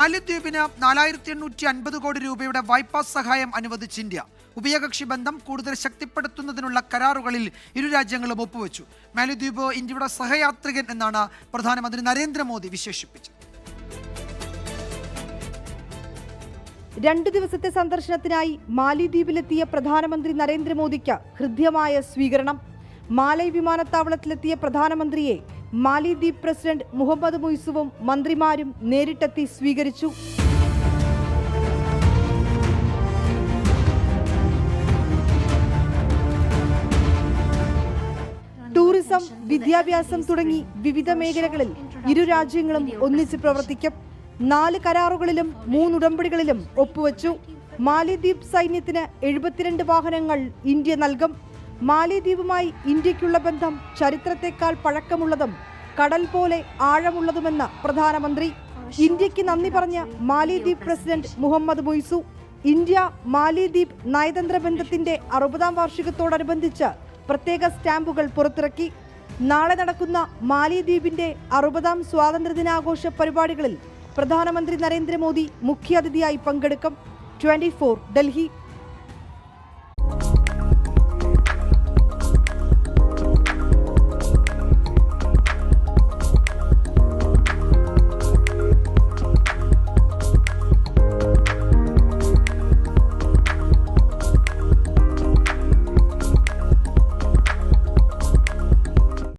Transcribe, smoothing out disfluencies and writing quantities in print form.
മാലദ്വീപിന് 4850 കോടി രൂപയുടെ വായ്പാ സഹായം അനുവദിച്ച് ഇന്ത്യ. ഉഭയകക്ഷി ബന്ധം കൂടുതൽ ശക്തിപ്പെടുത്തുന്നതിനുള്ള കരാറുകളിൽ ഇരു രാജ്യങ്ങളും ഒപ്പുവെച്ചു. മാലദ്വീപ് ഇന്ത്യയുടെ സഹയാത്രികൻ എന്നാണ് പ്രധാനമന്ത്രി നരേന്ദ്രമോദി വിശേഷിപ്പിച്ചത്. 2 ദിവസത്തെ സന്ദർശനത്തിനായി മാലിദ്വീപിലെത്തിയ പ്രധാനമന്ത്രി നരേന്ദ്രമോദിക്ക് ഹൃദ്യമായ സ്വീകരണം. മാലൈ വിമാനത്താവളത്തിലെത്തിയ പ്രധാനമന്ത്രിയെ മാലിദ്വീപ് പ്രസിഡന്റ് മുഹമ്മദ് മുയ്സുവും മന്ത്രിമാരും നേരിട്ടെത്തി സ്വീകരിച്ചു. ടൂറിസം, വിദ്യാഭ്യാസം തുടങ്ങി വിവിധ മേഖലകളിൽ ഇരു രാജ്യങ്ങളും ഒന്നിച്ച് പ്രവർത്തിക്കും. 4 കരാറുകളിലും 3 ഉടമ്പടികളിലും ഒപ്പുവെച്ചു. മാലിദ്വീപ് സൈന്യത്തിന് 72 വാഹനങ്ങൾ ഇന്ത്യ നൽകും. മാലിദ്വീപുമായി ഇന്ത്യക്കുള്ള ബന്ധം ചരിത്രത്തെക്കാൾ പഴക്കമുള്ളതും കടൽ പോലെ ആഴമുള്ളതുമെന്ന് പ്രധാനമന്ത്രി. ഇന്ത്യക്ക് നന്ദി പറഞ്ഞ മാലിദ്വീപ് പ്രസിഡന്റ് മുഹമ്മദ് മുയ്സു. ഇന്ത്യ മാലിദ്വീപ് നയതന്ത്ര ബന്ധത്തിന്റെ 60ാം വാർഷികത്തോടനുബന്ധിച്ച് പ്രത്യേക സ്റ്റാമ്പുകൾ പുറത്തിറക്കി. നാളെ നടക്കുന്ന മാലിദ്വീപിന്റെ 60ാം സ്വാതന്ത്ര്യദിനാഘോഷ പരിപാടികളിൽ പ്രധാനമന്ത്രി നരേന്ദ്രമോദി മുഖ്യാതിഥിയായി പങ്കെടുക്കും. 24 ഡൽഹി.